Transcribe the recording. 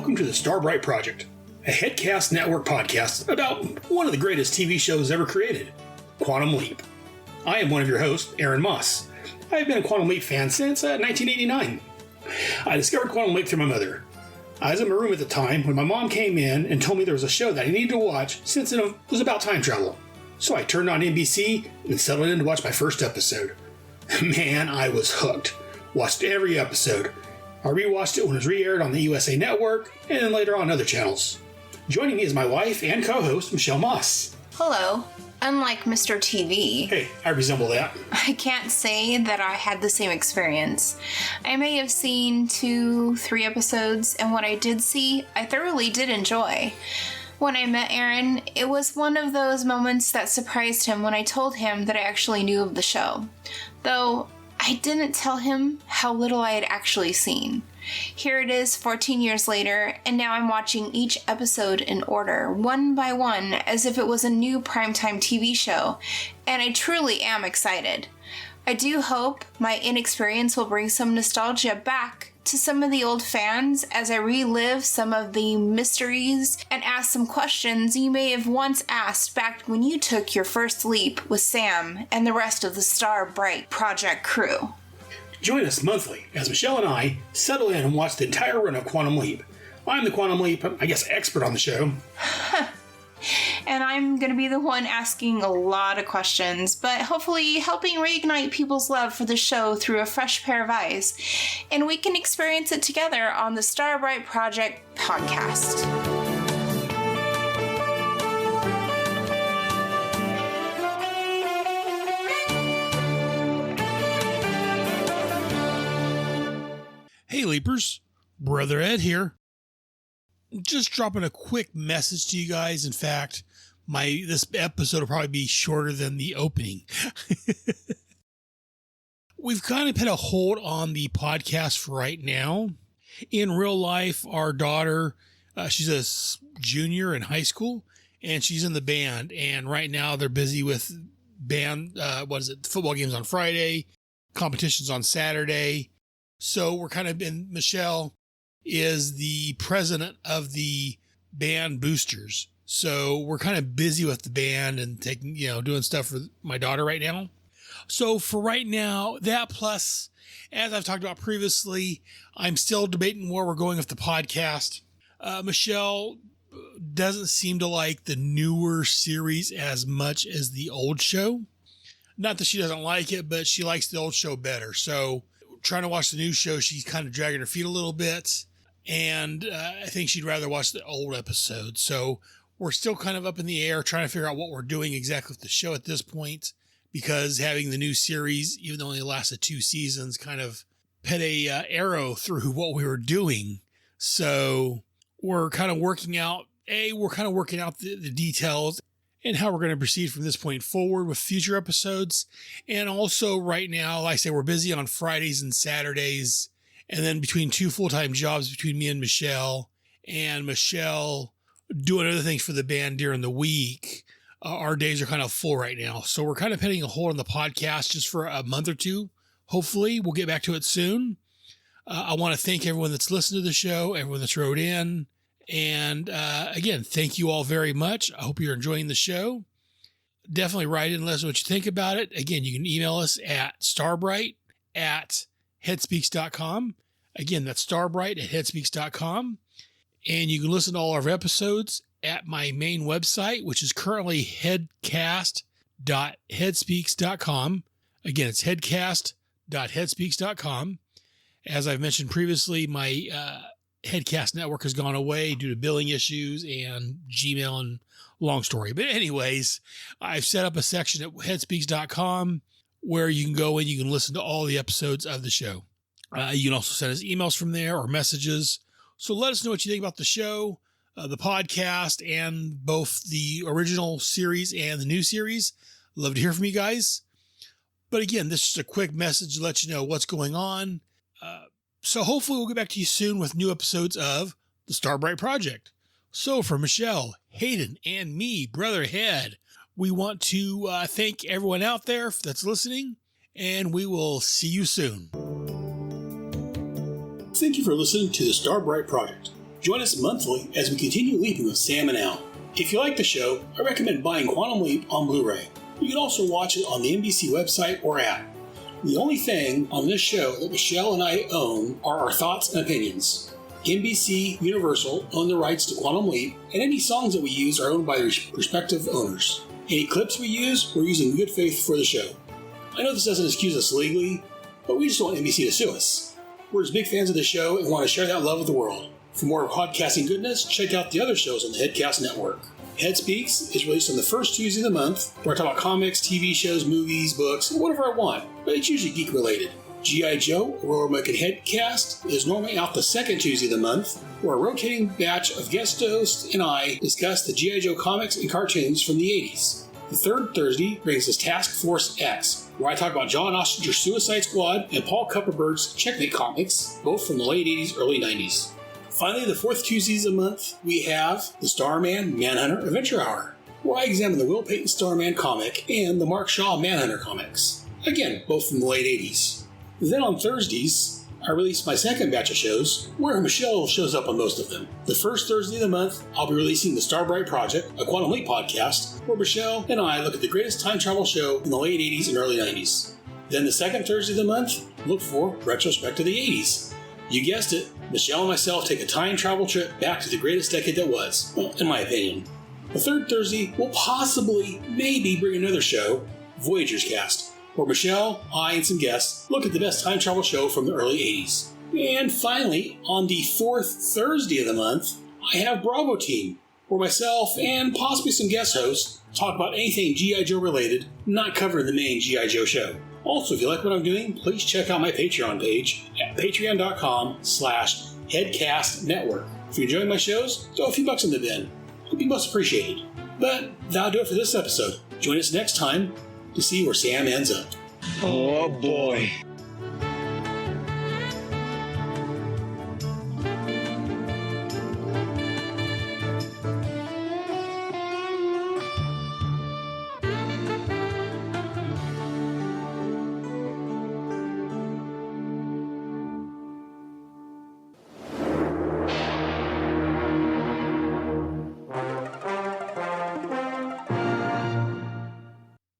welcome to the Starbright Project, a Headcast Network podcast about one of the greatest TV shows ever created, Quantum Leap. I am one of your hosts, Aaron Moss. I've been a Quantum Leap fan since 1989. I discovered Quantum Leap through my mother. I was in my room at the time when my mom came in and told me there was a show that I needed to watch since it was about time travel. So I turned on NBC and settled in to watch my first episode. Man, I was hooked. Watched every episode. I rewatched it when it was re-aired on the USA Network, and then later on other channels. Joining me is my wife and co-host, Michelle Moss. Hello. Unlike Mr. TV, Hey, I resemble that. I can't say that I had the same experience. I may have seen 2-3 episodes, and what I did see, I thoroughly did enjoy. When I met Aaron, it was one of those moments that surprised him when I told him that I actually knew of the show. Though, I didn't tell him how little I had actually seen. Here it is 14 years later, and now I'm watching each episode in order, one by one, as if it was a new primetime TV show, and I truly am excited. I do hope my inexperience will bring some nostalgia back to some of the old fans as I relive some of the mysteries and ask some questions you may have once asked back when you took your first leap with Sam and the rest of the Starbright Project crew. Join us monthly as Michelle and I settle in and watch the entire run of Quantum Leap. I'm the Quantum Leap, expert on the show. And I'm going to be the one asking a lot of questions, but hopefully helping reignite people's love for the show through a fresh pair of eyes. And we can experience it together on the Starbright Project podcast. Hey Leapers, Brother Ed here. Just dropping a quick message to you guys. In fact, this episode will probably be shorter than the opening. We've kind of put a hold on the podcast for right now. In real life, our daughter, she's a junior in high school, and she's in the band. And right now they're busy with band, football games on Friday, competitions on Saturday. So we're kind of Michelle is the president of the band boosters. So we're kind of busy with the band and doing stuff for my daughter right now. So for right now, that plus, as I've talked about previously, I'm still debating where we're going with the podcast. Michelle doesn't seem to like the newer series as much as the old show. Not that she doesn't like it, but she likes the old show better. So trying to watch the new show, she's kind of dragging her feet a little bit. And I think she'd rather watch the old episode. So we're still kind of up in the air trying to figure out what we're doing exactly with the show at this point, because having the new series, even though it only lasted 2 seasons, kind of put a arrow through what we were doing. So we're kind of working out the details and how we're going to proceed from this point forward with future episodes. And also right now, like I say, we're busy on Fridays and Saturdays. And then between 2 full-time jobs between me and Michelle doing other things for the band during the week, our days are kind of full right now. So we're kind of putting a hold on the podcast just for a month or two. Hopefully we'll get back to it soon. I want to thank everyone that's listened to the show, everyone that's wrote in. And again, thank you all very much. I hope you're enjoying the show. Definitely write in and let us know what you think about it. Again, you can email us at starbright@headspeaks.com. Again, that's starbright@headspeaks.com. And you can listen to all our episodes at my main website, which is currently headcast.headspeaks.com. Again, it's headcast.headspeaks.com. As I've mentioned previously, my Headcast network has gone away due to billing issues and Gmail and long story. But anyways, I've set up a section at headspeaks.com where you can go and you can listen to all the episodes of the show. You can also send us emails from there or messages. So let us know what you think about the show, the podcast, and both the original series and the new series. Love to hear from you guys. But again, this is a quick message to let you know what's going on. So hopefully we'll get back to you soon with new episodes of the Starbright Project. So for Michelle, Hayden, and me, Brother Head, we want to thank everyone out there that's listening, and we will see you soon. Thank you for listening to the Starbright Project. Join us monthly as we continue leaping with Sam and Al. If you like the show, I recommend buying Quantum Leap on Blu-ray. You can also watch it on the NBC website or app. The only thing on this show that Michelle and I own are our thoughts and opinions. NBC Universal own the rights to Quantum Leap, and any songs that we use are owned by their respective owners. Any clips we use, we're using in good faith for the show. I know this doesn't excuse us legally, but we just don't want NBC to sue us. We're just big fans of the show and want to share that love with the world. For more podcasting goodness, check out the other shows on the Headcast Network. Head Speaks is released on the first Tuesday of the month, where I talk about comics, TV shows, movies, books, whatever I want, but it's usually geek-related. G.I. Joe, a Royal American Headcast, is normally out the second Tuesday of the month, where a rotating batch of guest hosts and I discuss the G.I. Joe comics and cartoons from the 80s. The third Thursday brings us Task Force X, where I talk about John Ostrander's Suicide Squad and Paul Kupperberg's Checkmate comics, both from the late 80s, early 90s. Finally, the fourth Tuesdays of the month, we have the Starman Manhunter Adventure Hour, where I examine the Will Payton Starman comic and the Mark Shaw Manhunter comics, again, both from the late 80s. Then on Thursdays, I release my second batch of shows, where Michelle shows up on most of them. The first Thursday of the month, I'll be releasing the Starbright Project, a Quantum Leap podcast, where Michelle and I look at the greatest time travel show in the late 80s and early 90s. Then the second Thursday of the month, look for Retrospect to the 80s. You guessed it, Michelle and myself take a time travel trip back to the greatest decade that was, well, in my opinion. The third Thursday, we'll maybe bring another show, Voyager's Cast, where Michelle, I, and some guests look at the best time travel show from the early 80s. And finally, on the fourth Thursday of the month, I have Bravo Team, where myself and possibly some guest hosts talk about anything G.I. Joe related, not covering the main G.I. Joe show. Also, if you like what I'm doing, please check out my Patreon page at patreon.com/headcastnetwork. If you're enjoying my shows, throw a few bucks in the bin. It'd be most appreciated. But that'll do it for this episode. Join us next time to see where Sam ends up. Oh boy.